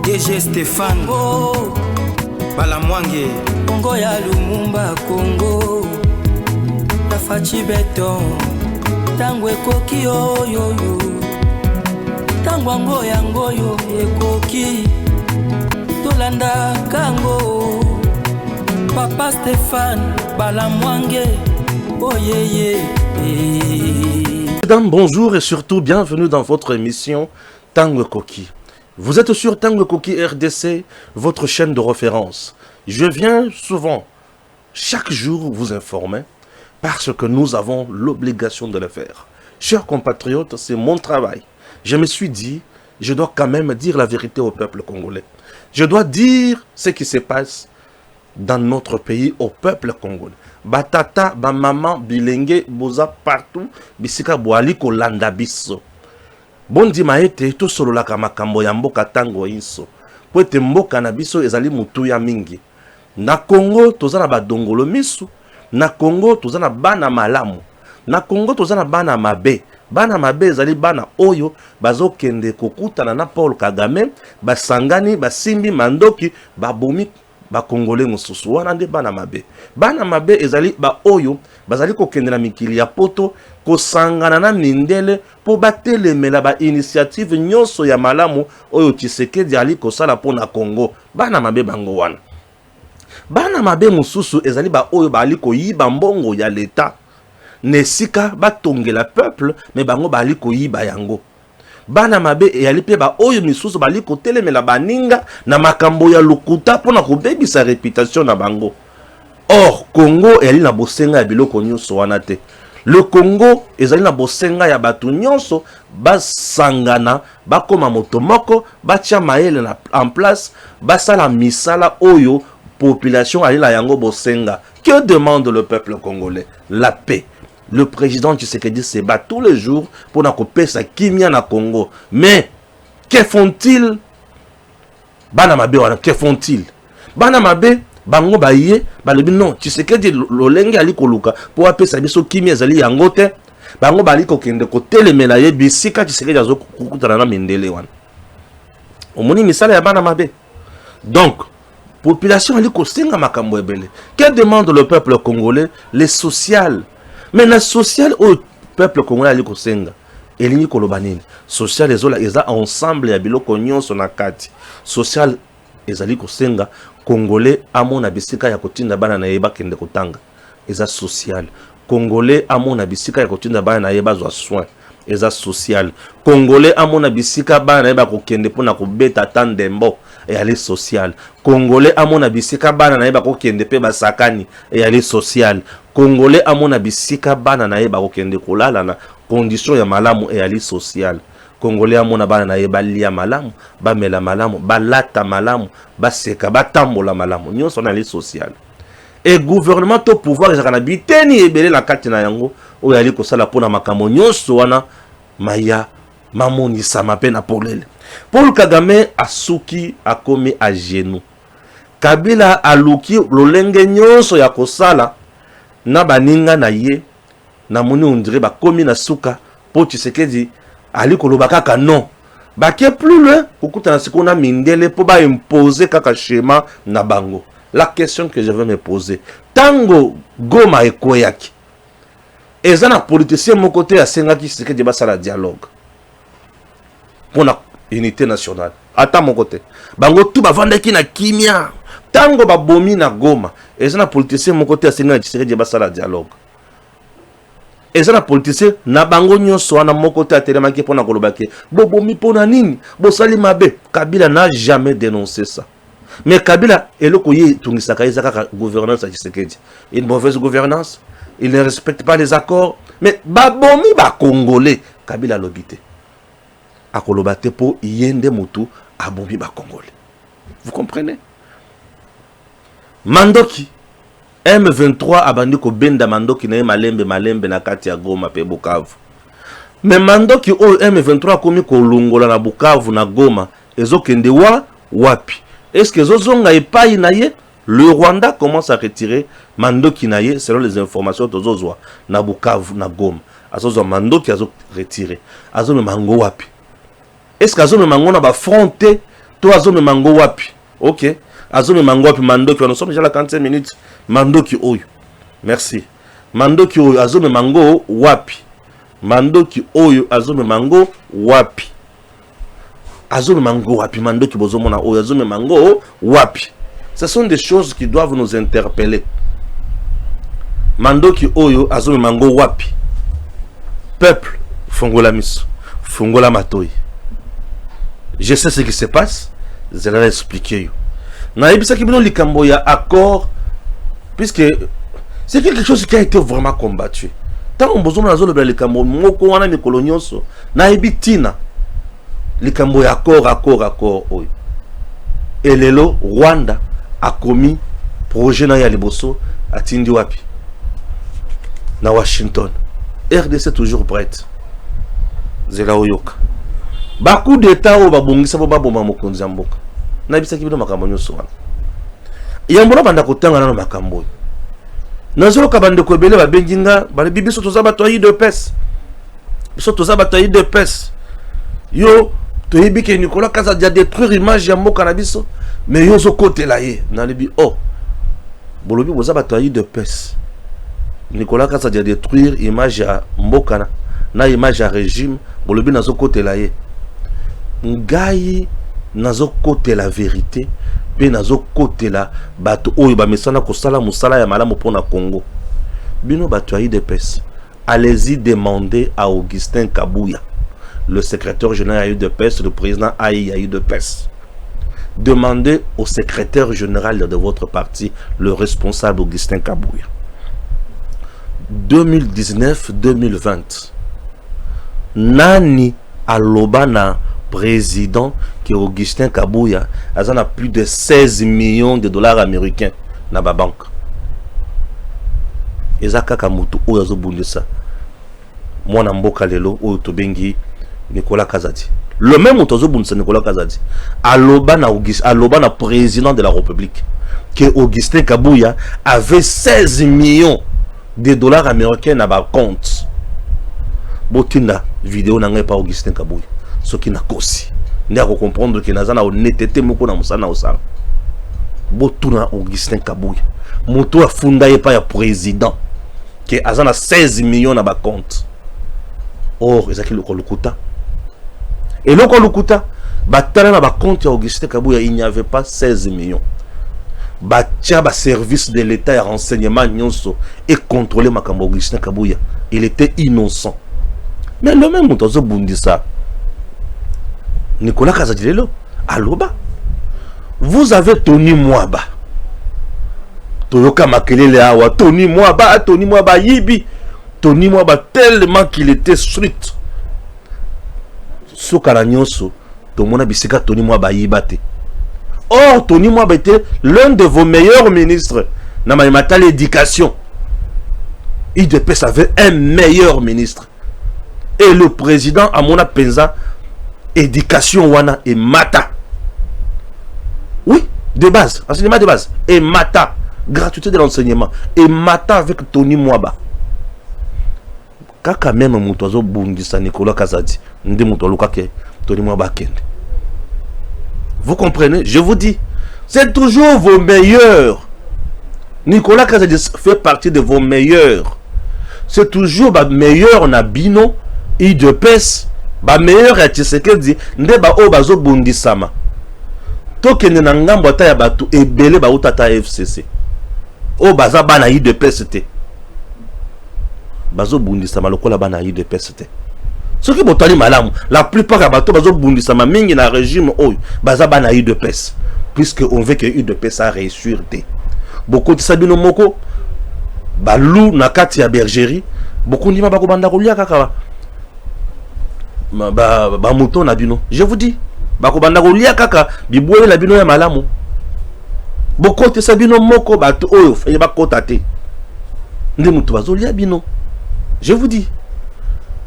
DG Stéphane Balamwange Congo ya Lumumba Congo Tafachi Beton Tango ekoki oyo Tango ango yango yo ekoki Tolanda kango Papa Stéphane Balamwange Oh yeah. Mesdames, bonjour et surtout bienvenue dans votre émission Tango Koki. Vous êtes sur Tango Koki RDC, votre chaîne de référence. Je viens souvent, chaque jour, vous informer parce que nous avons l'obligation de le faire. Chers compatriotes, c'est mon travail. Je me suis dit, je dois quand même dire la vérité au peuple congolais. Je dois dire ce qui se passe dans notre pays au peuple congolais. Batata, ba maman, bilenge, boza partout, bisika boali ko landa biso. Bondi maete to solo la kamakambo ya mboka tango inso. Po ete mboka na biso ezali mutu ya mingi. Na Congo tozana ba dongolo misu, na Congo tozana bana malamu. Na Congo tozana bana mabe. Bana mabe ezali bana oyo bazokende kokutana na Paul Kagame, basangani, basimbi mandoki, babomi ba Congolais mosusu wana nde bana mabe. Bana mabe ezali ba oyo bazali kokende na mikili ya poto kosangana na mindele po batelemela ba initiative nyonso ya malamu oyo Tshisekedi ali kosala pona Congo. Bana mabe bango wana. Bana mabe mosusu ezali ba oyo bali koyiba mbongo ya leta. Nesika batongela peuple me bango bali koyiba yango. Bana mabe eyali pe ba oyo misusu bali kotelemela baninga na makambo ya lukuta pona kobebisa réputation na bango. Or Congo eyali na bosenga ya biloko nyonso wana te. Le Congo ezali na bosenga ya batu nyonso basangana bakoma moto moko batia maele na en place basala misala oyo population ali la yango bosenga. Que demande le peuple congolais? La paix. Le président Tshisekedi se bat tous les jours pour n'accomplir sa kimia na Congo. Mais, que font-ils? Banamabe, que font-ils? Banamabe, bango baye, balobi non, Tshisekedi lolenge ali koluka pour appeler sa biso kimia zali yangote. Bango bali kokende kotelemela ye bisika Tshisekedi azo kukutana na mindele wana. Omoni misala ya banamabe. Donc, population ali kosenga makambo ebele. Que demande le peuple congolais? Les sociales. Mais le social au peuple congolais ali kosenga elingi kolobanini social ezola eza ensemble ya biloko nyonso na kati social ezali kosenga congolais amona bisika ya kotinda bana na yeba kende kotanga eza social congolais amona bisika ya kotinda bana na yeba zwa soin eza social congolais amona bisika bana na yeba kokende pona kobeta tandembo et aller social congolais amona bisika bana na yeba kokende pe basakani et aller social congolais amona bisika bana na yeba kokende kolala na condition ya malamu et aller social congolais amona bana na yeba lia malamu bamela malamu balata malamu baseka batambola malamu nyonso na aller social et gouvernement to pouvoir ezaka biteni ebele na kati na yango oyo ali kosala pona makambo nyonso wana maya mamonisa mape na polele. Paul Kagame asuki akomi a genou. Kabila aluki lolenge nyonso ya kosala na baninga na ye na moni ondire bakomi na suka po Tshisekedi ali koloba kaka non. Baké plus loin kokutana sikona mindele po ba imposer kaka schéma na bango. La question que je vais me poser, tango Goma ekoyaki eza na politicien mon côté ya senga ki Tshisekedi basala dialogue pour la unité nationale. Attends mon côté. Bango tout bavandaki na kimia. Tango babomi na Goma. Eza na politicien mon côté asenga Tshisekedi basala dialogue. Eza na politicien na bango nyonso na mon côté atelemaki pona kolobaki. Bobomi pona nini? Bosali mabe. Kabila n'a jamais dénoncé ça. Mais Kabila eloko ye tungisaka ezaka gouvernance à Tshisekedi. Une mauvaise gouvernance. Il ne respecte pas les accords. Mais babomi ba congolais Kabila lobité. Akolobate po yende mutu abombi ba Congolais. Vous comprenez? Mandoki M23 abandi ko benda Mandoki na malembe na kati ya Goma pe Bukavu. Mais Mandoki o M23 komi ko longola na Bukavu na Goma ezokende wapi? Est-ce que zozonga epai na ye? Le Rwanda commence à retirer Mandoki na ye selon les informations tozozwa na Bukavu na Goma. Azozo Mandoki azo retirer. Azo me mango wapi? Est-ce que azo me mango na ba fronté Toi, Azome Mango Wapi. Ok. Azome Mango Wapi, Mandoki. Nous sommes déjà à la 45 minutes. Mandoki Oyo. Merci. Mandoki Oyo, Azome Mango Wapi. Mandoki Oyo, Azome Mango Wapi. Azome Mango Wapi. Mandoki Bozomona Oyo, Azome Mango Wapi. Ce sont des choses qui doivent nous interpeller. Mandoki Oyo, Azome Mango Wapi. Peuple, Fongola Miso. Fongola Matoi. Je sais ce qui se passe. Je vais expliquer. Naïbisa Kibino Likambo, il y a accord. Puisque c'est quelque chose qui a été vraiment combattu. Tant qu'on a besoin de Likambo, Moko wana mi kolonioso. Naïbitina. Likambo, il y a accord. Et lelo, Rwanda a commis projet na ya liboso à Tindi Wapi. Na Washington. RDC toujours prête. Zela Oyoka. Baku d'État au babongisa bo baboma mokonzi ya mboka. Na bisa kibino makambo nyoso wana. Yambona banda kotanga na makambo. Nazo ka bande ko ebele babenginga bale bibiso toza bato yi de pes. Biso toza bato yi de pes. Yo to yibike Nicolas Kaza dia détruire image ya mboka na biso, mais yo zo côté la ye na libi oh. Bolobi boza bato yi de pes. Nicolas Kaza dia détruire image ya mboka na image ya régime, bolobi nazo côté la ye. Ngai nazo côté la vérité pe nazo côté la bato oyo ba mesana ko sala musala ya malamu pona Congo. Bino bato yi de pes. Allez-y demander à Augustin Kabouya, le secrétaire général UDPS, le président AI UDPS. Demandez au secrétaire général de votre parti, le responsable Augustin Kabouya. 2019-2020. Nani Alobana président qui est Augustin Kabouya a plus de 16 millions de dollars américains dans la banque. Ezaka Kamutu Oyazo Bundesa. Moi Namboka Lelo Oyotobengi Nicolas Kazadi. Le même Otozo Bundesa Nicolas Kazadi. Alobana président de la République que Augustin Kabouya avait 16 millions de dollars américains dans le compte. Botina vidéo n'a pas Augustin Kabouya. Ce qui n'a qu'aussi. N'y a qu'à comprendre que Nazana honnêteté moko na musana osala. Botuna Augustin Kabouya. Moto a funda pas ya président. Que Azana 16 millions dans le compte. Or, ezaki lokolukuta. Et lokolukuta, batala na ba compte ya Augustin Kabouya, il n'y avait pas 16 millions. Batia ba service de l'État et renseignement nyonso et contrôler makambo Augustin Kabouya. Il était innocent. Mais le même Motozo Bundisa, Nicolas Kazadilelo, Aloba, vous avez Tony Mwaba. Toyoka Makelele Awa, Tony Mwaba Yibi. Tony Mwaba tellement qu'il était strict. Sokala nyonso, Tomona Biseka Tony Mwaba Yibate. Or, Tony Mwaba était l'un de vos meilleurs ministres. Namayimata l'éducation. IDPS avait un meilleur ministre. Et le président Amona Penza, éducation wana et mata. Oui, de base, enseignement de base. Et mata, gratuité de l'enseignement. Et mata avec Tony Mwaba. Kaka même Moutozo Bundisa Nicolas Kazadi. Nde Moutolo Kake, Tony Mwaba Kende. Vous comprenez? Je vous dis, c'est toujours vos meilleurs. Nicolas Kazadi fait partie de vos meilleurs. C'est toujours ba meilleur na bino, IDPS, ba meilleur ya Tshisekedi, nde ba o bazo bundisama. Tokende na ngambo ata ya batu ebele ba utata FCC. O baza bana IDPS te. Bazo bundisama lokola bana IDPS te. Ce qui botali malamu, la plupart ya bato bazo bundisama mingi na régime oyo, baza bana IDPS. Puisque on veut que IDPS a réussir te. Beaucoup de sabino moko balou na kati ya bergerie, beaucoup ndima bako banda kolia kaka ba mouton na bino. Je vous dis, bako banda kolia kaka biboye la bino ya malamu. Beaucoup de sabino moko bato oyo fa ba kota te. Ndi mutu bazolia bino. Je vous dis.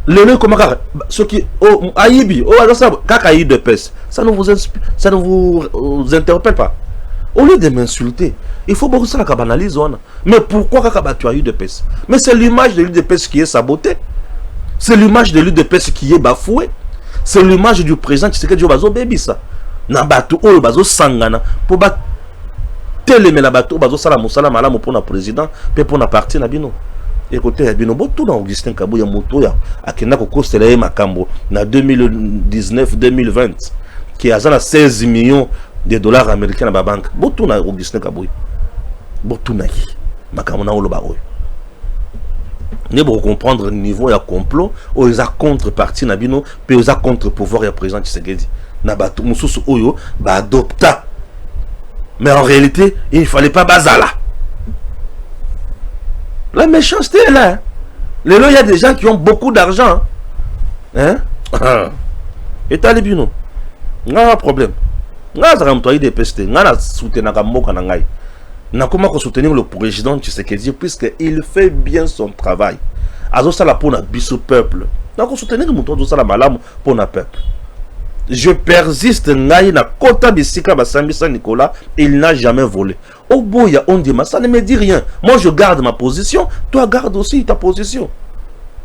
Le comme ce qui Ayibi, kaka IDPS, ça ne vous interpelle pas. Au lieu de m'insulter, il faut beaucoup ça la analyse. Mais pourquoi Kaka tu as UDPS? Mais c'est l'image de l'UDPS qui est sabotée. C'est l'image de l'UDPS qui est bafouée. C'est l'image du président qui s'est dit Bazo Baby ça. na bato oyo bazo sangana po ba telemela bato bazo sala musala malamu pour na président pe pour na parti na bino. Écoutez ya bino bo tout dans Augustin Kabuya moto ya akenda ko kostela ye makambo na 2019 2020 qui a 16 millions de dollars américains na ba banque. Bo tout na Augustin Kabuya. Bo tout na yi makambo na olo ba oyo. Ne pour comprendre le niveau ya complot ou les contrepartie na bino pe les contre pouvoir ya président Tshisekedi na bato mususu oyo ba adopta. Mais en réalité, il ne fallait pas bazala. La méchanceté est là. Il y a des gens qui ont beaucoup d'argent. Hein? Et t'as les bino. Il y a un problème. Il y a des pestes. Il y a soutenir le président Tshisekedi puisqu'il fait bien son travail. Azo sala pour notre biso peuple. Donc soutenir le mouton sala malam pour notre peuple. Je persiste ngai na kota bisika basambisa Nicolas, il n'a jamais volé. Au boya on dit ça ne me dit rien. Moi je garde ma position, toi garde aussi ta position.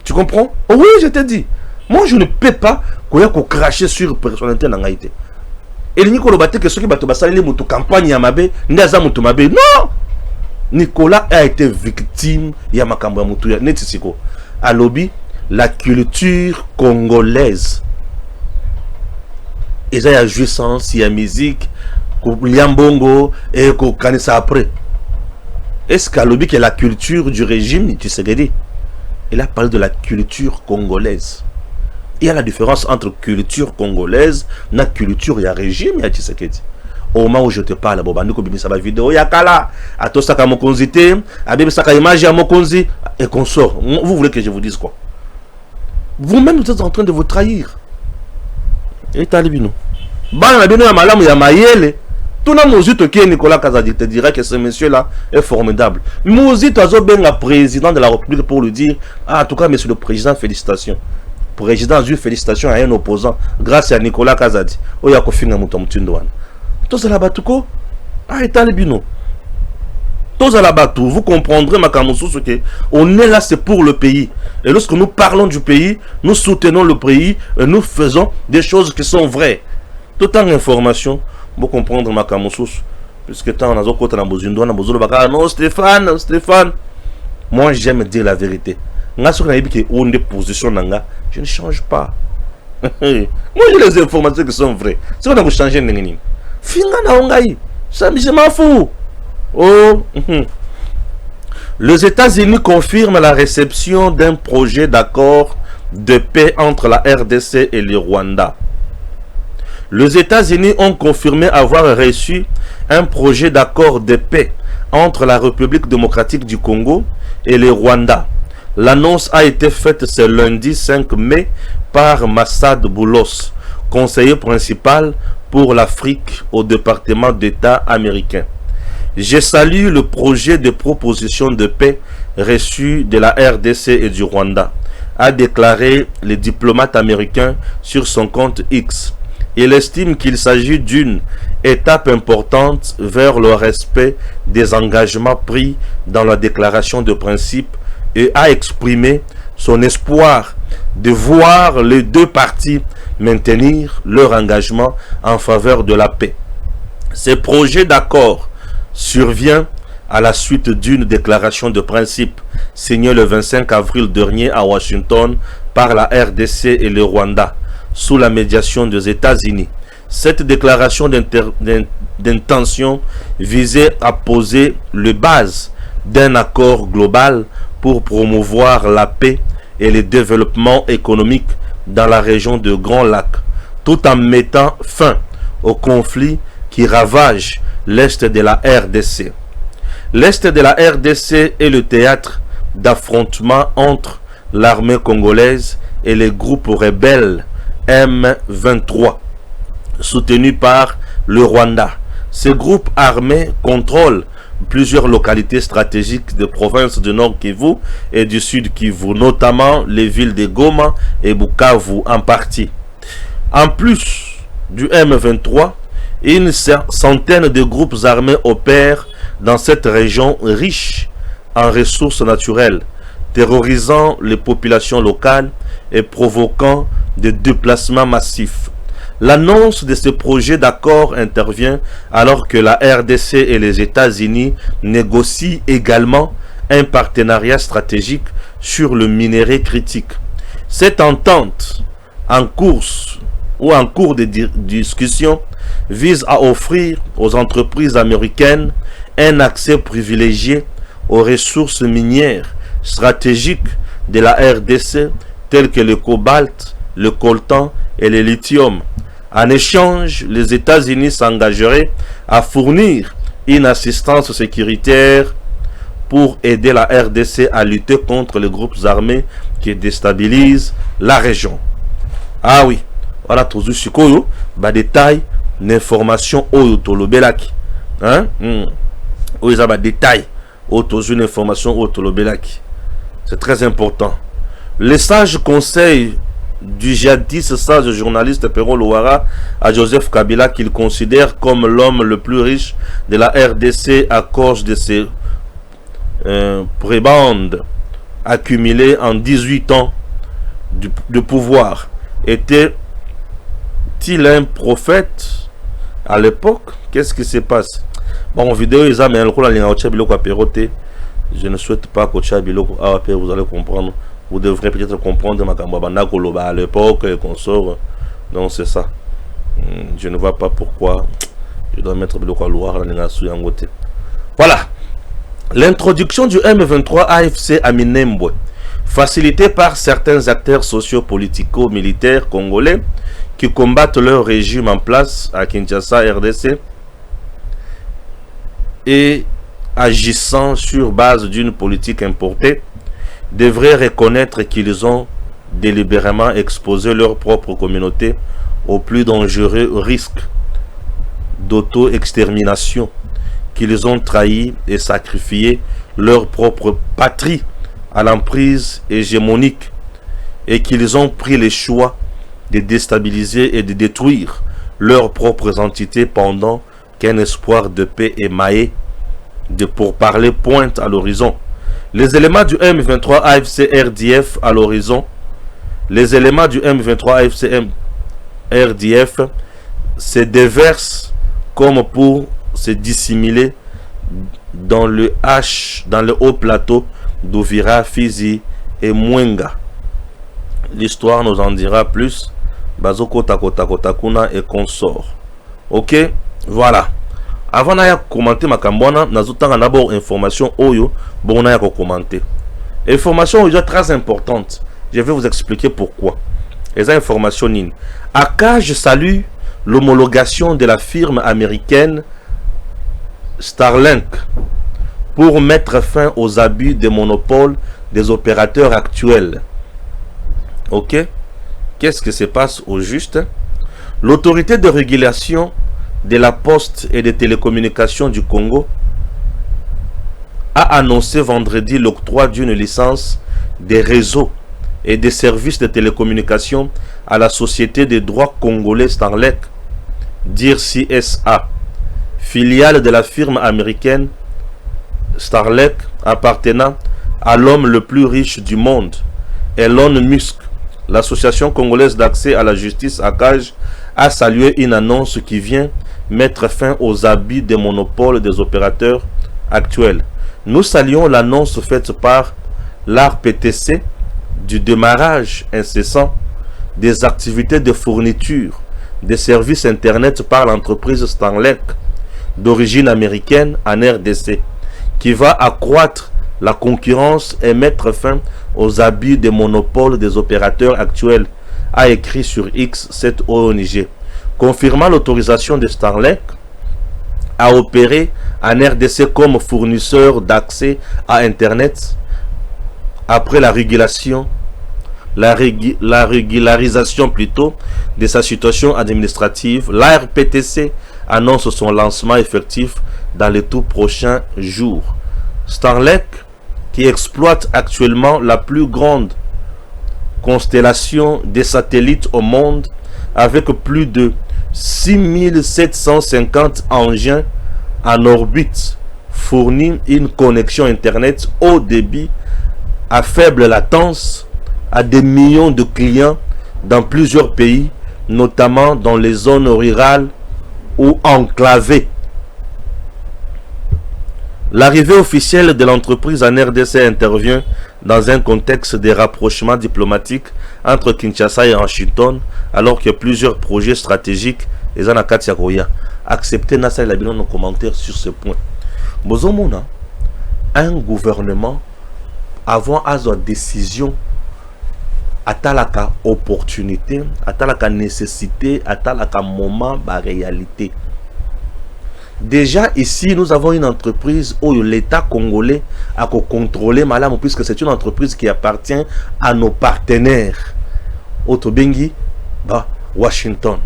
Tu comprends? Oh oui, je te dis. Moi je ne peux pas cracher sur personnalité na ngaité. Et Nicolas batte que ceux qui bato basali mutu campagne ya mabe, ndaza mutu mabe. Non. Nicolas a été victime ya makambo ya mutu ya netisiko. À lobby la culture congolaise. Et ça y a jouissance, il y a musique, il y a bongo et qu'on connaît ça après. Est-ce qu'à l'objet que la culture du régime, tu sais dire, il a parlé de la culture congolaise. Il y a la différence entre culture congolaise et la culture et régime, il y a Tshisekedi. Au moment où je te parle, Boba, nous ça va vidéo, il y a Kala, à tout ça, mon konzité, à bébé ça, image, à mon konzi, et qu'on sort. Vous voulez que je vous dise quoi? Vous-même, vous êtes en train de vous trahir. Et talibino. Bana bino ya malamu ya mayele. Tout na mozito qui est Nicolas Kazadi te dira que ce monsieur là est formidable. Mozito azo benga président de la République pour lui dire ah en tout cas monsieur le président félicitations. Président a eu félicitations à un opposant grâce à Nicolas Kazadi. Oya ko finga muto mutindo wana. To za la batuko ah et talibino. Vous comprendrez que on est là, c'est pour le pays. Et lorsque nous parlons du pays, nous soutenons le pays et nous faisons des choses qui sont vraies. Tout en information, vous comprendre Makamousous, puisque tant on a côté dans Bozindo, non Stéphane. Moi j'aime dire la vérité. Je ne change pas. Moi j'ai les informations qui sont vraies. Si on a changé, je m'en fous. Oh, les États-Unis confirment la réception d'un projet d'accord de paix entre la RDC et le Rwanda. Les États-Unis ont confirmé avoir reçu un projet d'accord de paix entre la République démocratique du Congo et le Rwanda. L'annonce a été faite ce lundi 5 mai par Massad Boulos, conseiller principal pour l'Afrique au département d'État américain. Je salue le projet de proposition de paix reçu de la RDC et du Rwanda, a déclaré le diplomate américain sur son compte X. Il estime qu'il s'agit d'une étape importante vers le respect des engagements pris dans la déclaration de principe et a exprimé son espoir de voir les deux parties maintenir leur engagement en faveur de la paix. Ce projet d'accord survient à la suite d'une déclaration de principe signée le 25 avril dernier à Washington par la RDC et le Rwanda sous la médiation des États-Unis. Cette déclaration d'intention visait à poser les bases d'un accord global pour promouvoir la paix et le développement économique dans la région de Grand Lac, tout en mettant fin au conflit qui ravage l'Est de la RDC. L'Est de la RDC est le théâtre d'affrontements entre l'armée congolaise et les groupes rebelles M23, soutenus par le Rwanda. Ces groupes armés contrôlent plusieurs localités stratégiques des provinces du Nord Kivu et du Sud Kivu, notamment les villes de Goma et Bukavu en partie. En plus du M23, une centaine de groupes armés opèrent dans cette région riche en ressources naturelles, terrorisant les populations locales et provoquant des déplacements massifs. L'annonce de ce projet d'accord intervient alors que la RDC et les États-Unis négocient également un partenariat stratégique sur le minerai critique. Cette entente en cours de discussion vise à offrir aux entreprises américaines un accès privilégié aux ressources minières stratégiques de la RDC telles que le cobalt, le coltan et le lithium. En échange, les États-Unis s'engageraient à fournir une assistance sécuritaire pour aider la RDC à lutter contre les groupes armés qui déstabilisent la région. Ah oui, voilà tout ce que détail d'information au tolobelaki. Hein? Oui, ça va détail une information au tolobelaki. C'est très important. Les sages conseils du jadis sage journaliste Perron Louara à Joseph Kabila, qu'il considère comme l'homme le plus riche de la RDC à cause de ses prébendes accumulées en 18 ans de pouvoir. Était-il un prophète à l'époque? Qu'est-ce qui se passe? Bon, vidéo, je ne souhaite pas que vous allez comprendre. Vous devrez peut-être comprendre à l'époque et qu'on sort. Donc c'est ça. Je ne vois pas pourquoi je dois mettre Biloko à Loire. Voilà. L'introduction du M23 AFC à Minembwe, facilitée par certains acteurs socio-politico-militaires congolais qui combattent leur régime en place à Kinshasa, RDC, et agissant sur base d'une politique importée, devraient reconnaître qu'ils ont délibérément exposé leur propre communauté au plus dangereux risque d'auto-extermination, qu'ils ont trahi et sacrifié leur propre patrie à l'emprise hégémonique et qu'ils ont pris le choix de déstabiliser et de détruire leurs propres entités pendant qu'un espoir de paix émaillé de pourparlers pointe à l'horizon. Les éléments du M23 AFC RDF à l'horizon, les éléments du M23 AFC RDF se déversent comme pour se dissimuler dans le haut plateau d'Ouvira, Fizi et Mwenga. L'histoire nous en dira plus. Bazoko Takotakuna et consort. Ok, voilà. Avant de commenter ma cambona, nous avons d'abord information oyo bon na commenter. Information oyo très importante. Je vais vous expliquer pourquoi. Les informations nin. Aka, je salue l'homologation de la firme américaine Starlink pour mettre fin aux abus de monopole des opérateurs actuels. Ok? Qu'est-ce qui se passe au juste? L'autorité de régulation de la poste et des télécommunications du Congo a annoncé vendredi l'octroi d'une licence des réseaux et des services de télécommunications à la société des droits congolais Starlink, dire CSA, filiale de la firme américaine Starlink appartenant à l'homme le plus riche du monde, Elon Musk. L'association congolaise d'accès à la justice ACAJ a salué une annonce qui vient mettre fin aux abus des monopoles des opérateurs actuels. Nous saluons l'annonce faite par l'ARPTC du démarrage incessant des activités de fourniture des services Internet par l'entreprise Starlink d'origine américaine en RDC, qui va accroître la concurrence et mettre fin aux abus des monopoles des opérateurs actuels, a écrit sur X cette ONG, confirmant l'autorisation de Starlink à opérer en RDC comme fournisseur d'accès à Internet après la régularisation plutôt de sa situation administrative. L'ARPTC annonce son lancement effectif dans les tout prochains jours. Starlink, qui exploite actuellement la plus grande constellation des satellites au monde avec plus de 6750 engins en orbite, fournit une connexion Internet haut débit à faible latence à des millions de clients dans plusieurs pays notamment dans les zones rurales ou enclavées. L'arrivée officielle de l'entreprise en RDC intervient dans un contexte de rapprochement diplomatique entre Kinshasa et Washington, alors que plusieurs projets stratégiques et Zanakatia Koya. Acceptez Nasa et Labino nos commentaires sur ce point. Bozomona, un gouvernement avant à sa décision, atalaka opportunité, atalaka nécessité, atalaka moment, ba réalité. Déjà ici, nous avons une entreprise où l'État congolais a contrôlé Malam, puisque c'est une entreprise qui appartient à nos partenaires. Otobengi, Washington.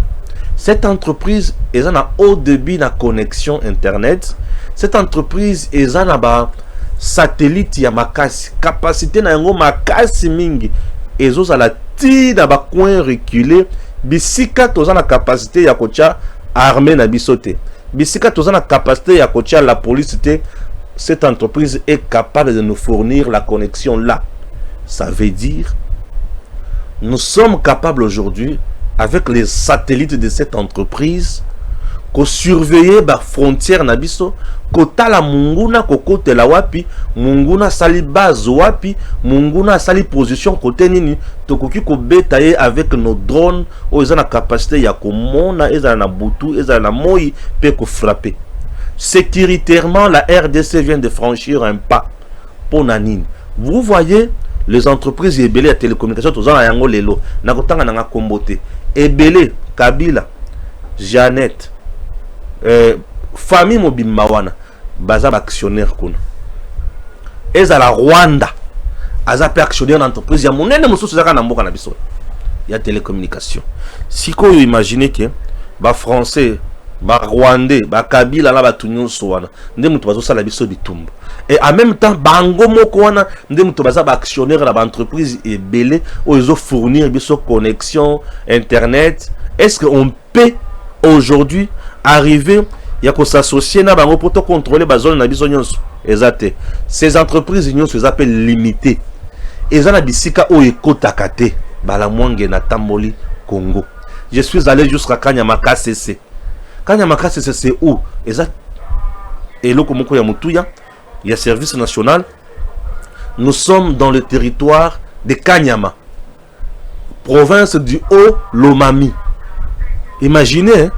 Cette entreprise est en haut débit de connexion Internet. Cette entreprise est en satellite ya makasi. Capacité na yango makasi mingi. Et à la ti na ba coin reculé. Bisika toza na capacité ya kocha armée na bisote. Bisika toza na capacité ya kocha la police. Cette entreprise est capable de nous fournir la connexion là. Ça veut dire nous sommes capables aujourd'hui, avec les satellites de cette entreprise, ko surveiller la frontière nabiso, kota la munguna kokote la wapi, munguna sali base wapi, munguna sali position côté nini, tokoki ko betailler avec nos drones, ou ils ont la capacité ya komona, ils ont na butu, ils ont na moi, pe ko frapper. Sécuritairement, la RDC vient de franchir un pas pour Nanine. Vous voyez, les entreprises ebele à télécommunication, tous en yango lelo, na kotanga na kombote. Ebele, Kabila, Jeannette, famille Mobimba wana, baza actionnaire kuna. Eza la Rwanda, aza pe actionnaire d'entreprise ya monene mususu zaka na mboka na biso. Ya télécommunication. Si ko imaginez que ba français, ba rwandais, ba Kabila la ba tunyonso wana, nde mutu bazo sala biso bitumba. Et en même temps, bango moko wana nde mutu baza ba actionnaire la ba entreprise ebele o ils ont fournir biso connexion internet. Est-ce qu'on peut aujourd'hui arriver ya ko s'associer na bango pour contrôler ba zone na biso nyonso? Exacte. Ces entreprises nyonso les appellent limitées. Ezana bisika o ekotaka te bala mwange na tamboli Congo. Je suis allé jusqu'à Kanyamaka CC. Kanyamaka CC c'est où? Exact. Et loko moko ya mutuya, il y a service national. Nous sommes dans le territoire de Kanyama, province du Haut-Lomami. Imaginez,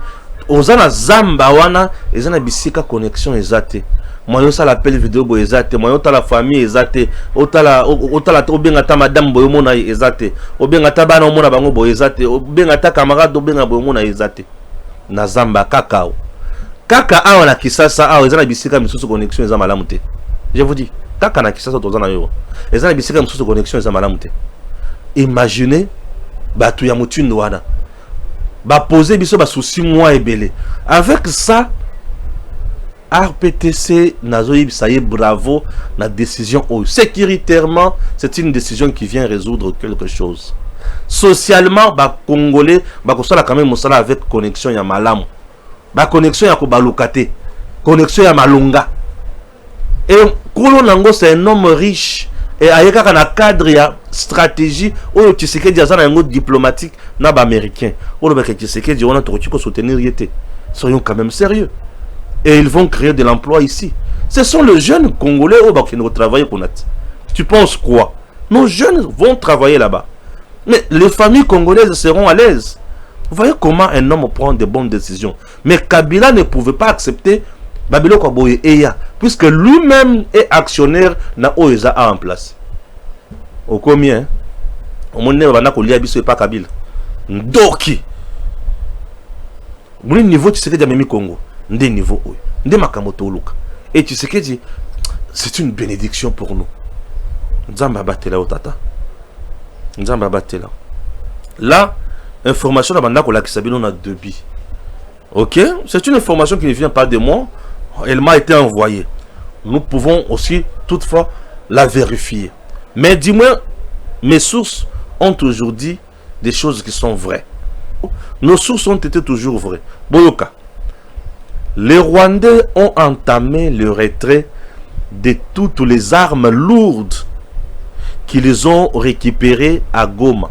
Ozana Zamba wana, ezana bisika connexion ezate. Moyo ça l'appel vidéo bo ezate, moyo ta la famille ezate, otala obenga ta madame boyo mona ezate, obenga ta bana mona bango bo ezate, obenga ta camarade obenga boyo mona ezate. Na Zamba kakao. Kaka awa na Kisasa awa ezana bisika misusu connexion eza malamu te. Je vous dis, kaka na Kisasa tozana yo. Ezana bisika misusu connexion eza malamu te. Imaginez batu ya mutundu wana. Ba poser biso ba souci moi ebele. Avec ça, RPTC nazoyi ça y est, bravo la décision. Sécuritairement, c'est une décision qui vient résoudre quelque chose. Socialement, ba congolais ba kosala quand même mosala avec connexion ya malamu. Ba connexion ya kobalukate, connexion ya malunga. Et Kolo Nango c'est un homme riche et ayeka na cadre ya stratégie oyo Tshisekedi azana yango diplomatique na ba américain. Oyo ba Tshisekedi on a tokoti ko soutenir yete. Soyons quand même sérieux. Et ils vont créer de l'emploi ici. Ce sont les jeunes congolais qui vont travailler pour nous. Tu penses quoi? Nos jeunes vont travailler là-bas. Mais les familles congolaises seront à l'aise. Vous voyez comment un homme prend de bonnes décisions. Mais Kabila ne pouvait pas accepter Babilo Kwaboye Eya, puisque lui-même est actionnaire na OESA en place. Au combien? Au moins, on a collé à pas Kabila. Ndoki. Au niveau, tu sais que Djamemi Congo. Ndé niveau, ndé Makamoto Luka. Et tu sais que c'est une bénédiction pour nous. Nzamba Batela Otata. Nzamba Batela. Là, information de Bandako la Kisabino na debi. Ok? C'est une information qui ne vient pas de moi. Elle m'a été envoyée. Nous pouvons aussi, toutefois, la vérifier. Mais dis-moi, mes sources ont toujours dit des choses qui sont vraies. Nos sources ont été toujours vraies. Boyoka. Les Rwandais ont entamé le retrait de toutes les armes lourdes qu'ils ont récupérées à Goma.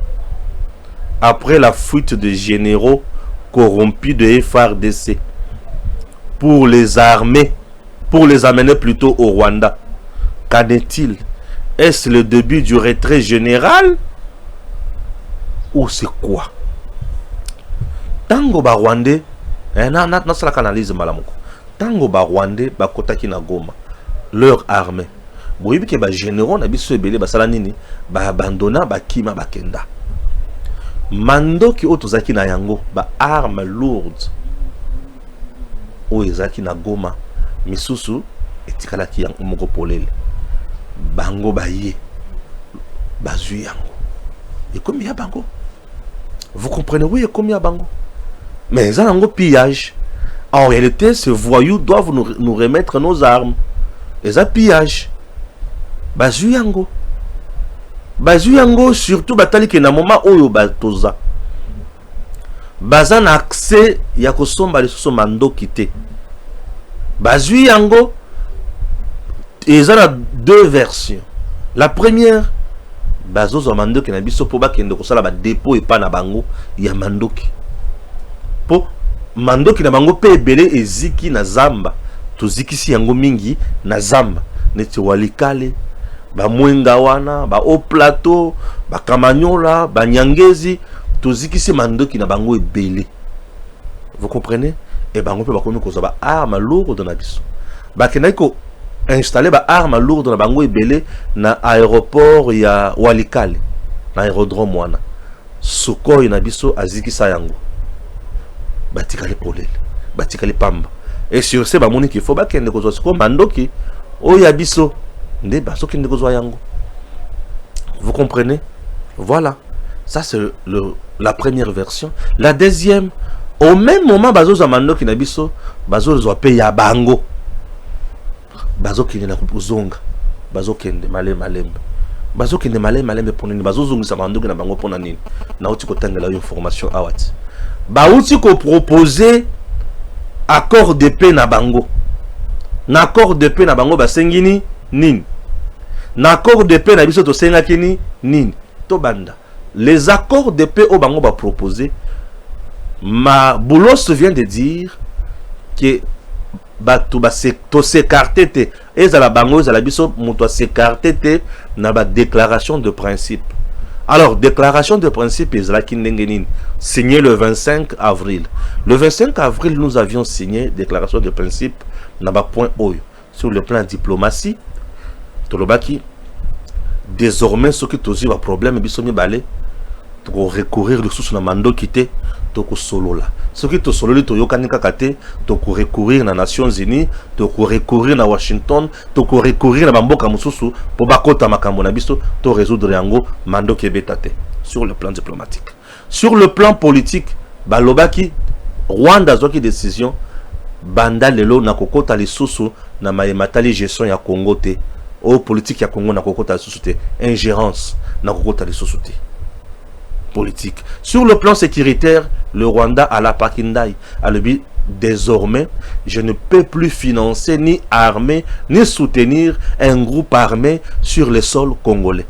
après la fuite des généraux corrompus de FARDC pour les armer, pour les amener plutôt au Rwanda. Qu'en est-il? Est-ce le début du retrait général ou c'est quoi? Tango ba Rwandais, na sala analyse malamuko. Tango ba Rwandais ba kotaki na Goma, leur armée. Boyebi ke ba généraux na biso ebele ba sala nini, ba abandonna ba kima ba kenda. Mando ki otozaki na yango ba arme lourde. O ezaki na Goma, misusu etikalaki yango moko polele. Bango baye bazui yango. Et combien bango? Vous comprenez? Oui, et combien bango? Mais ils ont un pillage. En réalité, ces voyous doivent nous remettre nos armes. Ils ont pillage. Bazui yango. Bazui yango, surtout batali ke na moment oyo batoza. Bazan accès ya kosomba les soso mando kité. Bazui yango. Et ils ont deux versions. La première, bazo mando ki na biso po ba kende kosala ba dépôt et pas na bango ya mandoki. Po mandoki na bango pe ebele eziki na zamba. Tozikisi yango mingi na zamba. Neti Walikale, ba Mwenga wana, ba Haut Plateau, ba Kamanyola, ba Nyangezi, tozikisi mandoki na bango ebele. Vous comprenez? Et bango pe ba komi ko ba arme lourde na biso. Ba kenako installé ba arme lourde na bango ebele na aéroport ya Walikale, na aérodrome wana. Sukhoi na biso azikisa yango. Batikali polele, batikali pamba. Et sur ce ba moni ki faut ba kende ko zo mandoki o ya biso nde ba so kende ko zo yango. Vous comprenez? Voilà. Ça c'est la première version. La deuxième, au même moment bazo za mandoki na biso, bazo zo pe ya bango. Bazo kende na kupuzonga. Bazo kende malembe. Bazo kende malembe pour nini? Bazo zongisa mandoki na bango pour nini? Na uti ko tangela information awati. Ba uti ko proposer accord de paix na bango. Na accord de paix na bango basengini nini? Na accord de paix na biso to senga kini nini? To banda. Les accords de paix au bango ba proposer. Ma Boulos vient de dire que batu ba to s'écarter te ezala bango ezala biso muto s'écarter te na ba déclaration de principe. Alors déclaration de principe ezala kindengenin signé le 25 avril. Le 25 avril nous avions signé déclaration de principe na ba point oyo sur le plan diplomatie tolobaki désormais ce qui tozi ba problème biso mibale to recourir le sous na mando kité to ko solola. Ce qui te solo to yokani kakate to ko recourir na Nations Unies, to ko recourir na Washington, to ko recourir na bamboka mususu po bakota makambo na biso to résoudre yango mando kebetate sur le plan diplomatique. Sur le plan politique, balobaki Rwanda zoki décision banda lelo na kokota lisusu na mayematali gestion ya Congo te. O politique ya Congo na kokota lisusu te, ingérence na kokota lisusu te. Politique. Sur le plan sécuritaire, le Rwanda a la Pakindai. A le but, désormais, je ne peux plus financer, ni armer, ni soutenir un groupe armé sur le sol congolais.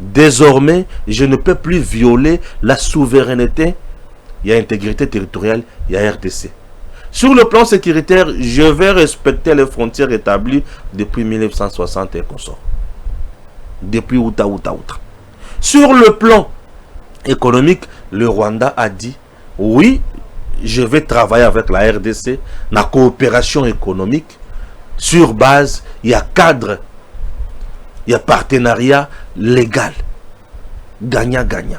Désormais, je ne peux plus violer la souveraineté, il y a intégrité territoriale, il y a RDC. Sur le plan sécuritaire, je vais respecter les frontières établies depuis 1960 et consort. Depuis Outa. Sur le plan économique, le Rwanda a dit oui, je vais travailler avec la RDC, la coopération économique sur base, il y a cadre, il y a partenariat légal, gagnant-gagnant.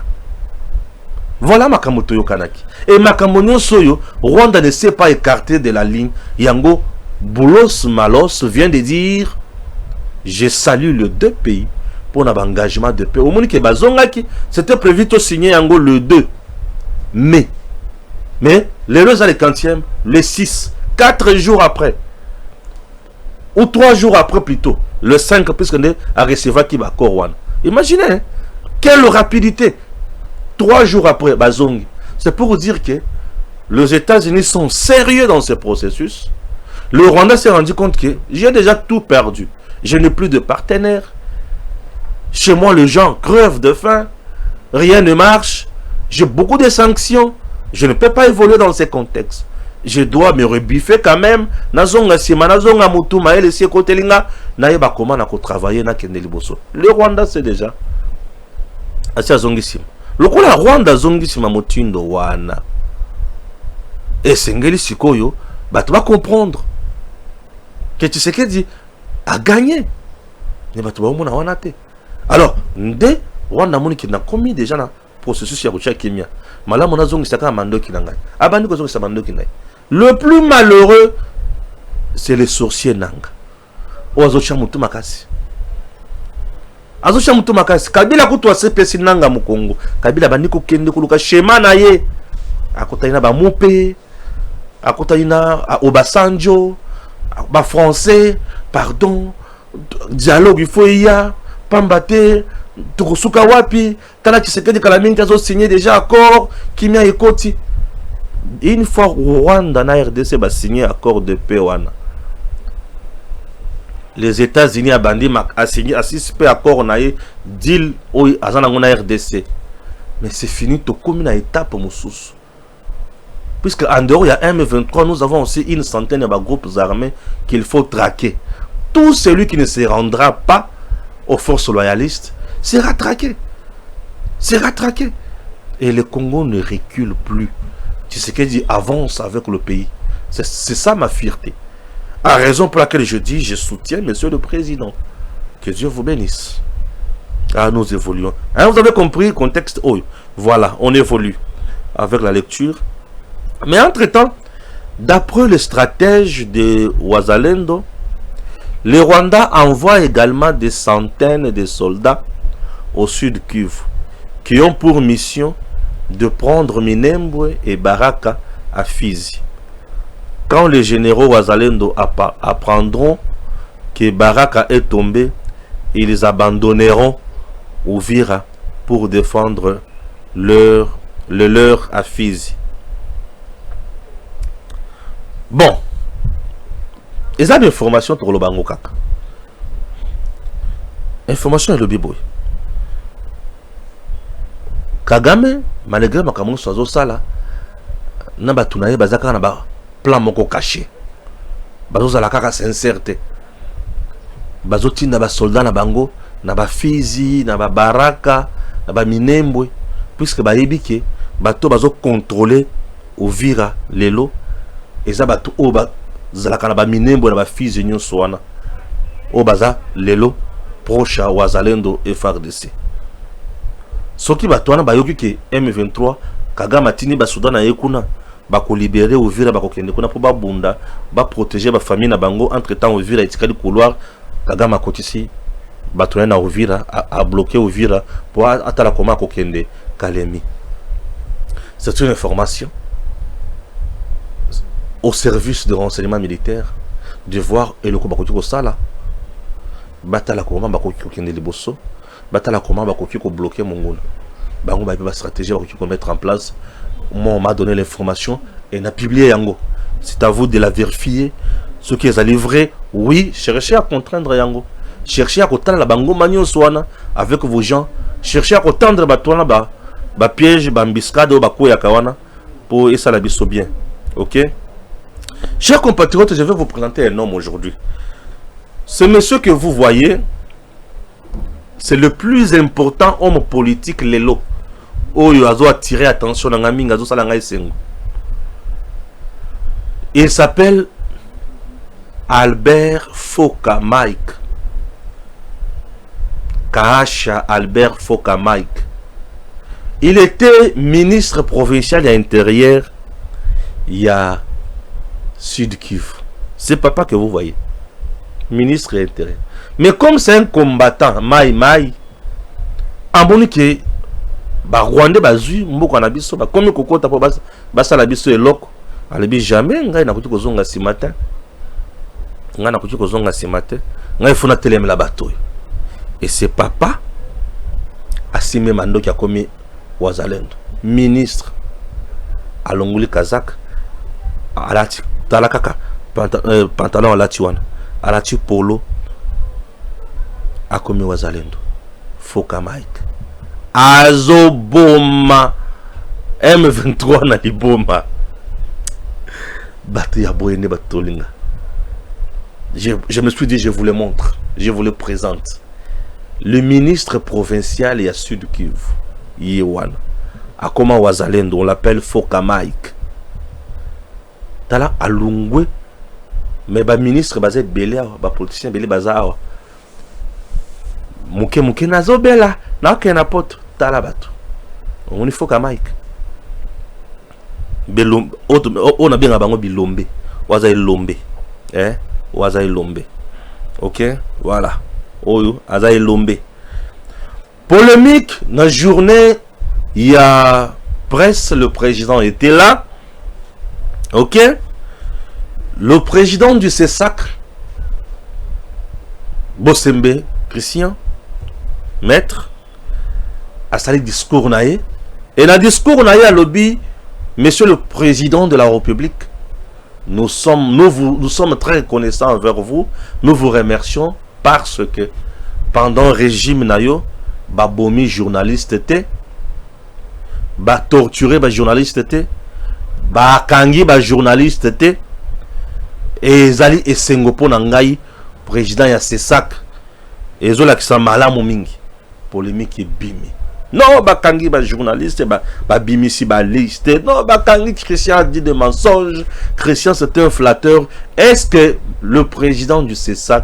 Voilà Makamoto Yokanaki. Et Makamonyo Soyo, Rwanda ne s'est pas écarté de la ligne. Yango Boulos Malos vient de dire je salue les deux pays pour un engagement de paix. Au moment que Bazongaki, c'était prévu de signer Yango le 2 mai. Mais les 2 le 6, 4 jours après, ou 3 jours après plutôt, le 5, puisqu'on est à recevoir qui va Korwan. Imaginez, hein, quelle rapidité. 3 jours après, Bazongi. C'est pour vous dire que les États-Unis sont sérieux dans ce processus. Le Rwanda s'est rendu compte que j'ai déjà tout perdu. Je n'ai plus de partenaires. Chez moi, les gens crevent de faim. Rien ne marche. j'ai beaucoup de sanctions. Je ne peux pas évoluer dans ces contextes. Je dois me rebiffer quand même. Nazonga sima, nazonga mutuma, et si côté linga, naïba comment na ko travailler na kende liboso. Le Rwanda c'est déjà. Asia zongi sima. Le Rwanda zongi sima motindo wana. Et sengeli sikoyo, bah tu vas comprendre que tu sais que dit a gagné. Ne bah tu vas au wana te. Alors, nde Rwanda moni qui n'a commis déjà na processus ya kucha kimia. Mala mona zongi saka mando ki nanga. Abandi ko zongi sa mando ki nanga. Le plus malheureux, c'est les sorciers nanga. Oazocha mutu makasi. Azocha mutu makasi. Kabila kutwa sepesi nanga mu Congo. Kabila bandiko kende kuluka shema na ye. Akota ina ba mope. Akota ina Obasanjo. Ba français. Pardon. Dialogue il faut y a. Pambate. Tukusuka wapi. Tana Tshisekedi Kalamingi azo signé déjà accord. Kimia ekoti. Une fois Rwanda na RDC va signer accord de paix wana. Les États-Unis a signé 6 paix accord na deal au azana ngona RDC. Mais c'est fini to comme une étape mususu. Puisque en dehors il y a M23, nous avons aussi une centaine de groupes armés qu'il faut traquer. Tout celui qui ne se rendra pas aux forces loyalistes sera traqué. Sera traqué. Et le Congo ne recule plus. Tu sais qu'il dit avance avec le pays. C'est ça ma fierté. À raison pour laquelle je dis, je soutiens Monsieur le Président. Que Dieu vous bénisse. Ah, nous évoluons. Hein, vous avez compris le contexte. Oh, voilà, on évolue avec la lecture. Mais entre-temps, d'après les stratèges de Wazalendo, le Rwanda envoie également des centaines de soldats au sud Kivu qui ont pour mission de prendre Minembwe et Baraka à Fizi. Quand les généraux Wazalendo apprendront que Baraka est tombé, ils abandonneront Uvira pour défendre le leur à Fizi. Bon, ils ont des informations pour le Bango Kaka. Information est le biboy. Kagame, malgré ma camoufle sozo sala, n'a pas tout naïe bazaka n'a pas plan moko caché. Bazo la kaka sincérité. Bazo ti n'a pas soldat na bango, n'a pas Fizi, n'a pas Baraka, n'a pas Minembwe, puisque ba yebike, bato bazo contrôler Uvira lelo, et ça bato oba zalaka na ba Minembwe na ba Fizi nyonso wana. Obaza lelo proche à Wazalendo et FARDC. Soki batwana bayoki ke M23 Kagame atini ba Soudan na yekuna ba ko libérer Uvira ba ko kende kuna po ba bunda ba protéger ba famille na bango entre-temps Uvira etikali couloir Kagame akotisi batwana na Uvira a bloqué Uvira pour atala koma ko kende Kalemi. C'est une information au service de renseignement militaire de voir et le combat ko sala batala koma ba ko kende liboso. Batala comment va bloquer mon goût. Bango ba stratégie va mettre en place. Moi on m'a donné l'information et n'a publié yango. C'est à vous de la vérifier. Ce qui est à livrer, oui, cherchez à contraindre yango. Cherchez à contraindre la bango manio soana avec vos gens. Cherchez à contraindre batouana ba piège ba mbiscade ou ba koya kawana pour et ça la biso bien. OK? Chers compatriotes, je vais vous présenter un homme aujourd'hui. Ce monsieur que vous voyez, c'est le plus important homme politique lelo. Oyo azo attirer attention na ngami ngazo sala ngai sengo. Il s'appelle Albert Foka Mike. Kaasha Albert Foka Mike. Il était ministre provincial de l'Intérieur. Il y a Sud Kivu. C'est papa que vous voyez. Ministre de l'Intérieur. Mais comme c'est un combattant, Maï, en que ba Rwandais bazui mboko na biso ba komi kokota po basa la biso eloko alebi jamais ngai na kuti kozonga si matin ngai na kuti kozonga si matin ngai funa telem la bato et c'est papa asime mando qui a commis Wazalendo ministre alonguli kazak alati talakaka pantalon alati wana alati polo a commis Wazalendo Foka Mike azoboma M23 na liboma. Batu ya boyene batolinga. Je me suis dit, je vous le montre, je vous le présente. Le ministre provincial et à Sud Kivu, Yewan, Akoma Wazalendo, on l'appelle Foka Mike. Tala alungwe, mais ba ministre basé belé, ba politicien belé bazar. Mouke nazo bela, na ke na pot, tala batu. On y Foka Mike. Belombe, on a bien abango bilombe, waza ilombe, waza ilombe. Ok, voilà. Oyo, waza ilombe. Polémique, dans la journée, il y a presse, le président était là. Ok, le président du CESAC, Bossembe Christian, maître, a sali discours naé. Et dans le discours naé à lobby, Monsieur le Président de la République, nous sommes très reconnaissants envers vous. Nous vous remercions parce que pendant le régime Nayo, babomi journaliste était, torturé journaliste était, kangi journaliste était, et Zali et Sengopo Nangai, président ya CESAC, et Zola qui sont malamu mingi, polémique et bimi. Non, bakangi journaliste, bimisi liste. Non, bakangi Christian dit des mensonges. Christian c'était un flatteur. Est-ce que le président du CESAC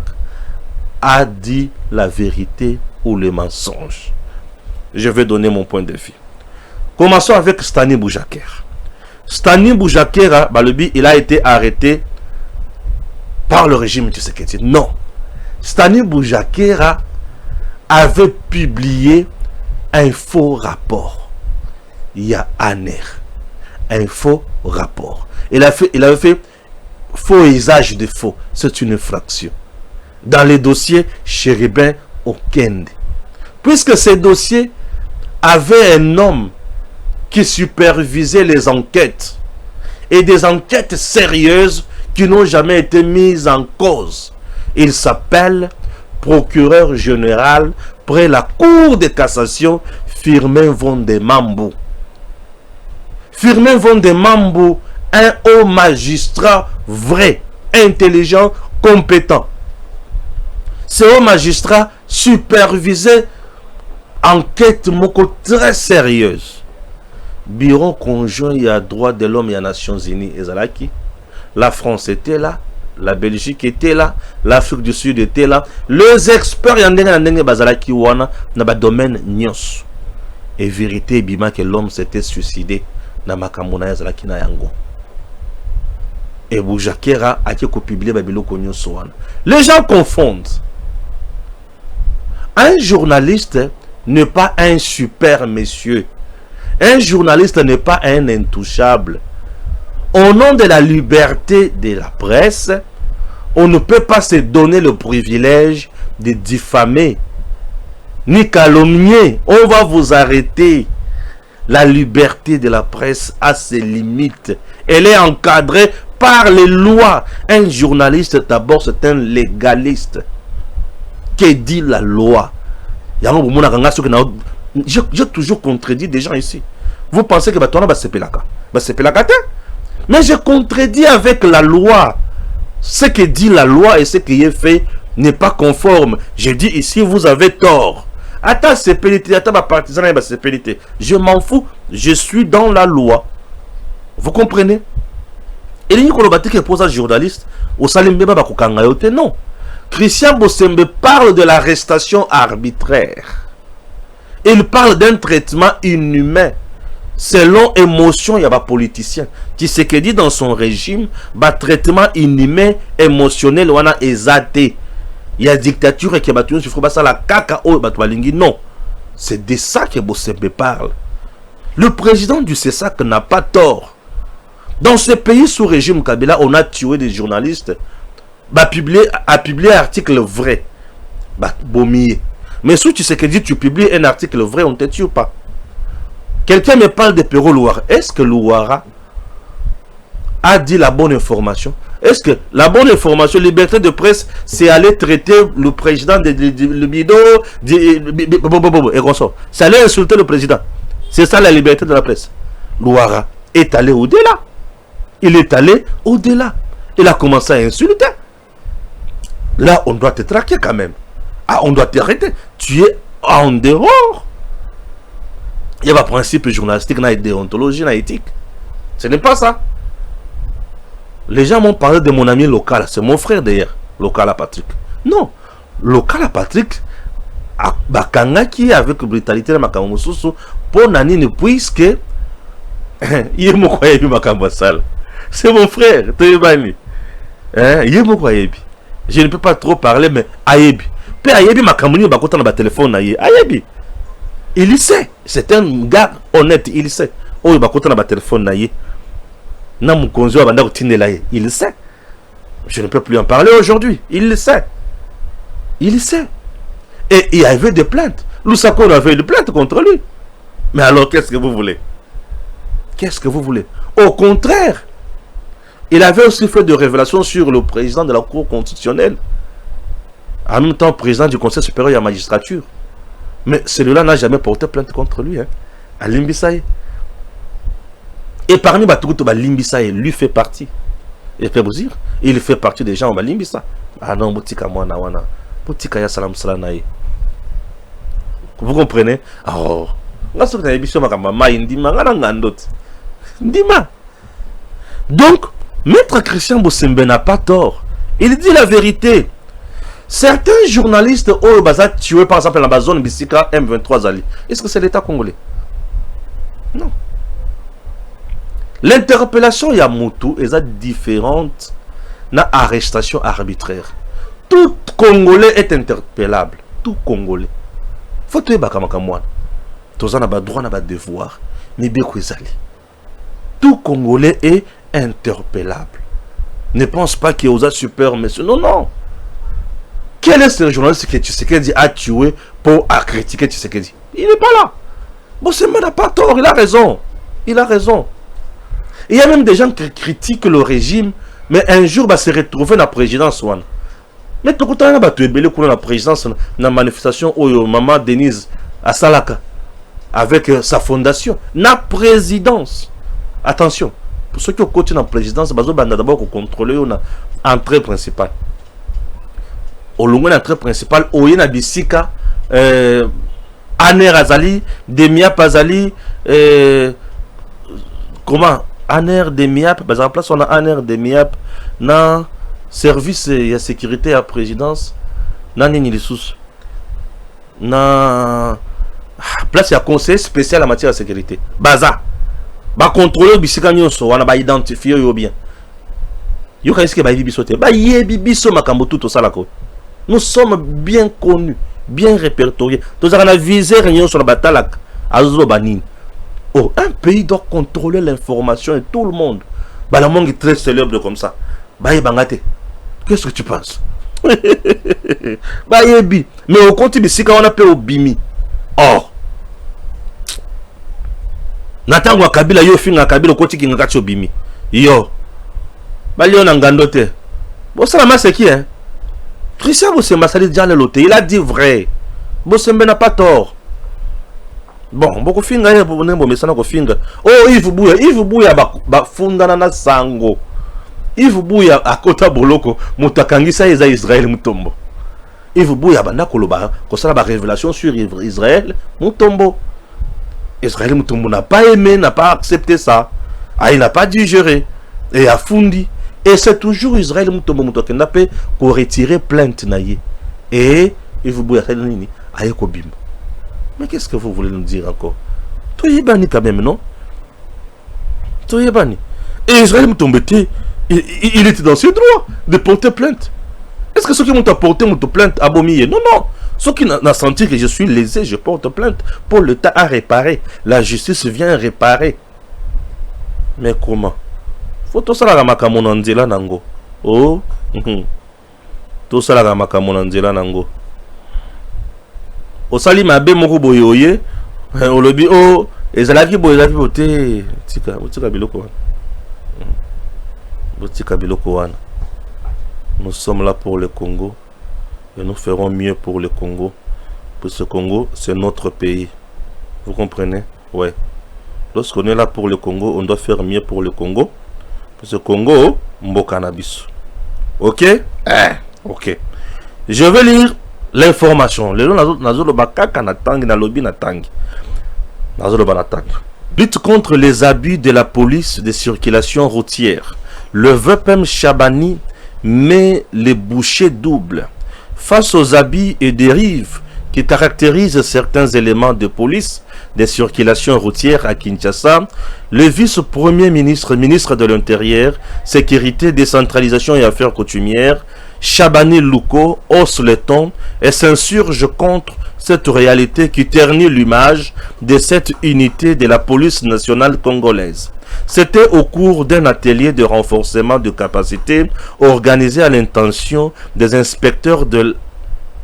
a dit la vérité ou le mensonge? Je vais donner mon point de vue. Commençons avec Stani Boujakera. Stani Boujakera, il a été arrêté par le régime du Tshisekedi. Non. Stani Boujakera avait publié un faux rapport. Il y a un faux rapport. Il avait fait faux usage de faux. C'est une infraction. Dans les dossiers Chérubin Okende. Puisque ces dossiers avaient un homme qui supervisait les enquêtes. Et des enquêtes sérieuses qui n'ont jamais été mises en cause. Il s'appelle procureur général près la Cour de cassation, Firmin Vondemambou. Firmin Vondemambou, un haut magistrat vrai, intelligent, compétent. Ce haut magistrat supervisait enquête moko très sérieuse. Bureau conjoint et à droit de l'homme et à Nations Unies et Zalaki. La France était là. La Belgique était là, l'Afrique du Sud était là. Les experts y bazalaki wana na ba domaine nyos. Et vérité bima que l'homme s'était suicidé na makamona ya zalaki na yango. Et Boujakera a été publié ba biloko nyos wana. Les gens confondent. Un journaliste n'est pas un super monsieur. Un journaliste n'est pas un intouchable. Au nom de la liberté de la presse, on ne peut pas se donner le privilège de diffamer ni calomnier. On va vous arrêter. La liberté de la presse a ses limites. Elle est encadrée par les lois. Un journaliste, d'abord, c'est un légaliste. Que dit la loi? J'ai toujours contredit des gens ici. Vous pensez que c'est Pelaka? Mais je contredis avec la loi. Ce que dit la loi et ce qui est fait n'est pas conforme. Je dis ici, vous avez tort. Attends, c'est pénité, attends, ma partisan, c'est pénité. Je m'en fous, je suis dans la loi. Vous comprenez? Et les Nicolobati qui pose un journaliste, au Salimbeba Bakukangayote, non. Christian Bossembe parle de l'arrestation arbitraire. Il parle d'un traitement inhumain. Selon émotion, il y a pas politicien. Qui ce que dit dans son régime, traitement inhumain, émotionnel, on a exaté. Il y a dictature et qui a il faut pas ça la caca non. C'est de ça que Bossembe parle. Le président du CESAC n'a pas tort. Dans ce pays sous régime Kabila, on a tué des journalistes. A publié un article vrai. Mais si tu sais que dit tu publies un article vrai, on ne te tue pas. Quelqu'un me parle de Perrault Louara. Est-ce que Louara a dit la bonne information? Est-ce que la bonne information, liberté de presse, c'est aller traiter le président de Bido et comme ça? C'est aller insulter le président. C'est ça la liberté de la presse. Louara est allé au-delà. Il est allé au-delà. Il a commencé à insulter. Là, on doit te traquer quand même. Ah, on doit t'arrêter. Tu es en dehors. Il y a un principe journalistique, il y a une déontologie, il y a une éthique. Ce n'est pas ça. Les gens m'ont parlé de mon ami local. C'est mon frère d'ailleurs. Local à Patrick. Non. Local à Patrick. Bakangaki avec brutalité na makamususu pour nanine puisque c'est mon frère. Je ne peux pas trop parler, mais Ayebi. Pe Ayebi makamuni bakota na ba téléphone na ye. Ayebi. Il sait. C'est un gars honnête, il sait. Oh, bakota na ba téléphone na ye. Na mukonzi wa banda kutindela ye. Il sait. Je ne peux plus en parler aujourd'hui. Il le sait. Il sait. Et il y avait des plaintes. Lusako avait des plaintes contre lui. Mais alors, qu'est-ce que vous voulez? Qu'est-ce que vous voulez? Au contraire, il avait aussi fait des révélations sur le président de la Cour constitutionnelle. En même temps, président du Conseil supérieur de la magistrature. Mais celui-là n'a jamais porté plainte contre lui. Hein, à Limbisaï. Et parmi Batoutou, Limbisaï, lui fait partie. Et fait vous dire, il fait partie des gens à Limbisa. Ah non, Boutika Mwana Wana. Boutika Ya Salam Salanaï. Vous comprenez? Alors, donc, Maître Christian Bossembe n'a pas tort. Il dit la vérité. Certains journalistes au Baza tués par exemple dans la zone Bissika M23 Ali. Est-ce que c'est l'État congolais? Non. L'interpellation Yamutu est différente na arrestation arbitraire. Tout Congolais est interpellable. Tout Congolais. Faut que tu aies bakamakamouane. Tous en a droit, n'a devoir. Mais bien que tout Congolais est interpellable. Ne pense pas qu'il y a super monsieur. Non, non. Quel est ce journaliste que Tshisekedi a tué pour critiquer Tshisekedi? Il n'est pas là. Bossembe n'a pas tort, il a raison. Il a raison. Il y a même des gens qui critiquent le régime, mais un jour va se retrouver dans la présidence. Mais tout le temps, tu es belé pour la présidence, dans la manifestation où maman Denise à Salaka, avec sa fondation, la présidence. Attention, pour ceux qui ont côté dans la présidence, il faut d'abord contrôler l'entrée principale. Au long de l'entrée principale, il y a Bissika, Aner Azali, Demiap Azali, comment Aner Demiap, parce qu'en place on a Aner Demiap, dans service et sécurité à présidence, dans Nini-Lissous, dans place il y a conseil spécial en matière de sécurité. Baza, ba contrôler Bissika nyonso, on a ba identifier yo bien. Yo ka eske ba bibisote, ba yebi biso makambo tout ça là. Nous sommes bien connus, bien répertoriés. Nous avons visé réunion sur la bataille à Zobanine. Oh, un pays doit contrôler l'information et tout le monde. Bah, le monde est très célèbre comme ça. Bah, qu'est-ce que tu penses? Bah, yebi. Mais au compte ici, quand on appelle au bimi. Or. Nathan Kabila, yo fin Kabila, au compte qui n'a au bimi. Yo. Bah, yo n'angandote. Bon, ça, la masse, c'est qui, hein? Christian Bossembe il a dit vrai. Bossembe n'a pas tort. Bon, beaucoup finga pour ne me sana ko finga. Oh, Yves Bouya ba fundana na sango. Yves Bouya akota boloko mutakangisa eza Israël mutombo. Yves Bouya banda koloba ko sala ba révélation sur Israël mutombo. Israël mutombo n'a pas aimé, n'a pas accepté ça. Ah, il n'a pas digéré et a fundi. Et c'est toujours Israël pour retirer plainte naïe. Et il vous bouille à Kobim. Mais qu'est-ce que vous voulez nous dire encore? Toyebani quand même, non? Toyebani. Et Israël il était dans ses droits de porter plainte. Est-ce que ceux qui m'ont apporté mon plainte abominée? Non, non. Ceux qui n'ont senti que je suis lésé, je porte plainte pour l'État à réparer. La justice vient réparer. Mais comment? Faut tout ça la makamona nzela nango. Oh, tout ça la makamona nzela nango. Osali mabe moko boyoye, olobi oh, ezalaki boyelaki bote, tika biloko wana. Botika biloko wana. Nous sommes là pour le Congo et nous ferons mieux pour le Congo. Pour ce Congo, c'est notre pays. Vous comprenez? Ouais. Lorsqu'on est là pour le Congo, on doit faire mieux pour le Congo. Parce que Congo, Mbokanabiso. Ok? Ok. Je vais lire l'information. Lutte contre les abus de la police de circulation routière. Le VPM Chabani met les bouchées doubles. Face aux abus et dérives qui caractérisent certains éléments de police de circulation routière à Kinshasa, le vice-premier ministre, ministre de l'Intérieur, Sécurité, Décentralisation et Affaires coutumières, Chabani Louko, hausse le ton et s'insurge contre cette réalité qui ternit l'image de cette unité de la police nationale congolaise. C'était au cours d'un atelier de renforcement de capacité organisé à l'intention des inspecteurs de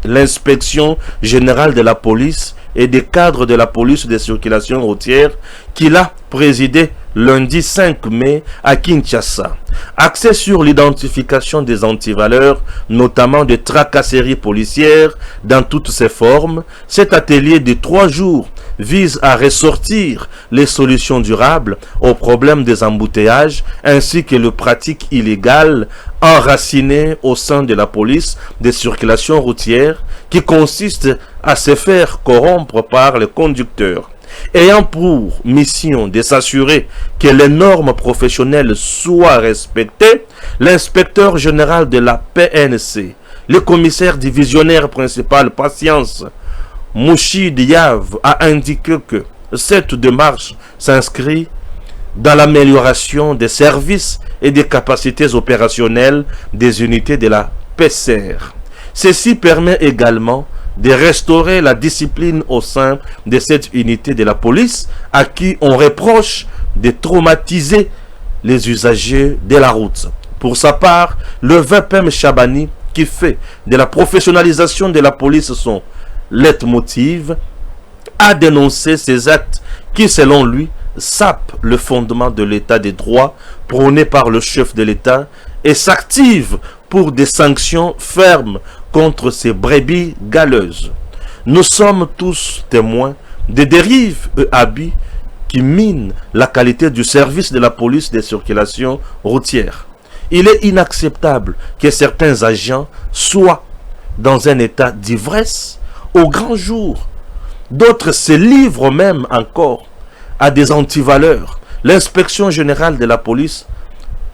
l'inspection générale de la police et des cadres de la police de circulation routière qu'il a présidé lundi 5 mai à Kinshasa. Axé sur l'identification des antivaleurs, notamment des tracasseries policières dans toutes ses formes, cet atelier de 3 jours vise à ressortir les solutions durables aux problèmes des embouteillages ainsi que les pratiques illégales enracinées au sein de la police de circulation routière qui consiste à se faire corrompre par les conducteurs. Ayant pour mission de s'assurer que les normes professionnelles soient respectées, l'inspecteur général de la PNC, le commissaire divisionnaire principal Patience Mouchi Diav, a indiqué que cette démarche s'inscrit dans l'amélioration des services et des capacités opérationnelles des unités de la PCR. Ceci permet également de restaurer la discipline au sein de cette unité de la police à qui on reproche de traumatiser les usagers de la route. Pour sa part, le VPM Chabani, qui fait de la professionnalisation de la police son leitmotiv, a dénoncé ces actes qui, selon lui, sapent le fondement de l'état des droits prôné par le chef de l'État et s'active pour des sanctions fermes contre ces brebis galeuses. Nous sommes tous témoins des dérives et abus qui minent la qualité du service de la police de circulation routière. Il est inacceptable que certains agents soient dans un état d'ivresse au grand jour. D'autres se livrent même encore à des antivaleurs. L'inspection générale de la police,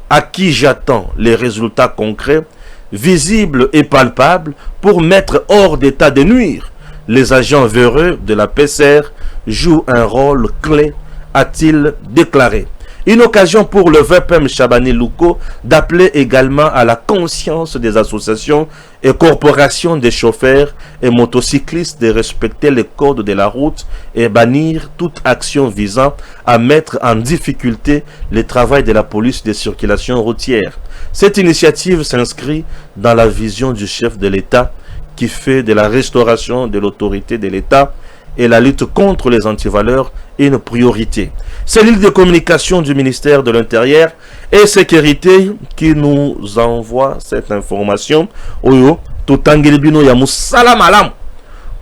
à qui j'attends les résultats concrets, visibles et palpables, pour mettre hors d'état de nuire les agents véreux de la PCR, jouent un rôle clé, a-t-il déclaré. Une occasion pour le VPM Chabani Louko d'appeler également à la conscience des associations et corporations des chauffeurs et motocyclistes de respecter les codes de la route et bannir toute action visant à mettre en difficulté le travail de la police de circulation routière. Cette initiative s'inscrit dans la vision du chef de l'État qui fait de la restauration de l'autorité de l'État et la lutte contre les antivaleurs une priorité. C'est l'île de communication du ministère de l'Intérieur et Sécurité qui nous envoie cette information. Oyo, Totangelibino ya musala malam.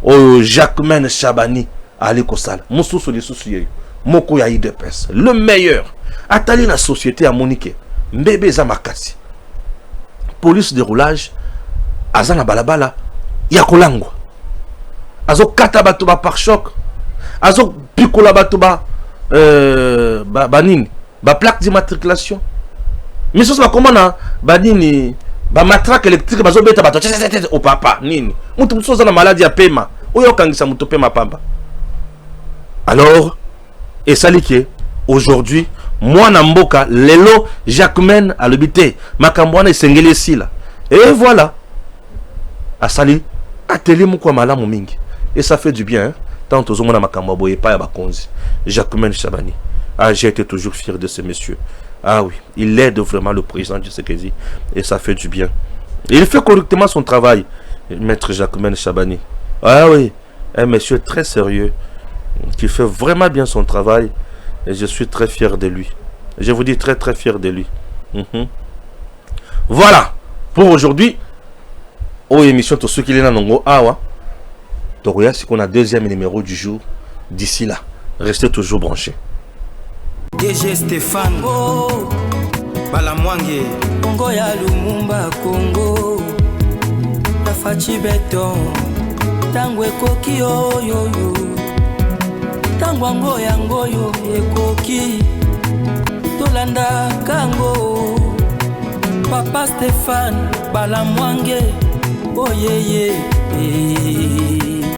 Oyo, Jacquemaine Chabani, Ali Kosala. Moussousou li souci yeyo. Moko ya IDPS. Le meilleur. Atali la société à Monique. Mbebe Zamakasi. Police de roulage. Azana balabala. Yakolangwa. Azo kata bato ba par choc. Azo pikola bato ba banini ba plaque d'immatriculation. Mais ça comment na banini ba matraque électrique bazo beta bato au papa nini. Mutu musoza na maladie ya pema. Oyo kangisa mutu pema pamba. Alors et salike aujourd'hui moi na mboka lelo Jacquemaine a l'habité makambwana esengeli sila. Et voilà. Asali atelier mukwa malamu mingi. Et ça fait du bien, hein? Tant aux hommes makambo et pas à Bakonzi. Jacquemaine Chabani. Ah, j'ai été toujours fier de ce monsieur. Ah oui, il aide vraiment le président du Tshisekedi. Et ça fait du bien. Et il fait correctement son travail, maître Jacquemaine Chabani. Ah oui, un monsieur très sérieux, qui fait vraiment bien son travail. Et je suis très fier de lui. Je vous dis très très fier de lui. Voilà, pour aujourd'hui. Oh, émission, tout ce qu'il est dans Nongo. Ah ouais. Donc, c'est qu'on a deuxième numéro du jour. D'ici là, restez toujours branchés. DG Stéphane oh. Balamwange Congo ya Lumumba Congo Tafachi beton Tango ekoki oyoyo Tango ango yango yo ekoki Tolanda kango Papa Stéphane Balamwange oh yeah yeah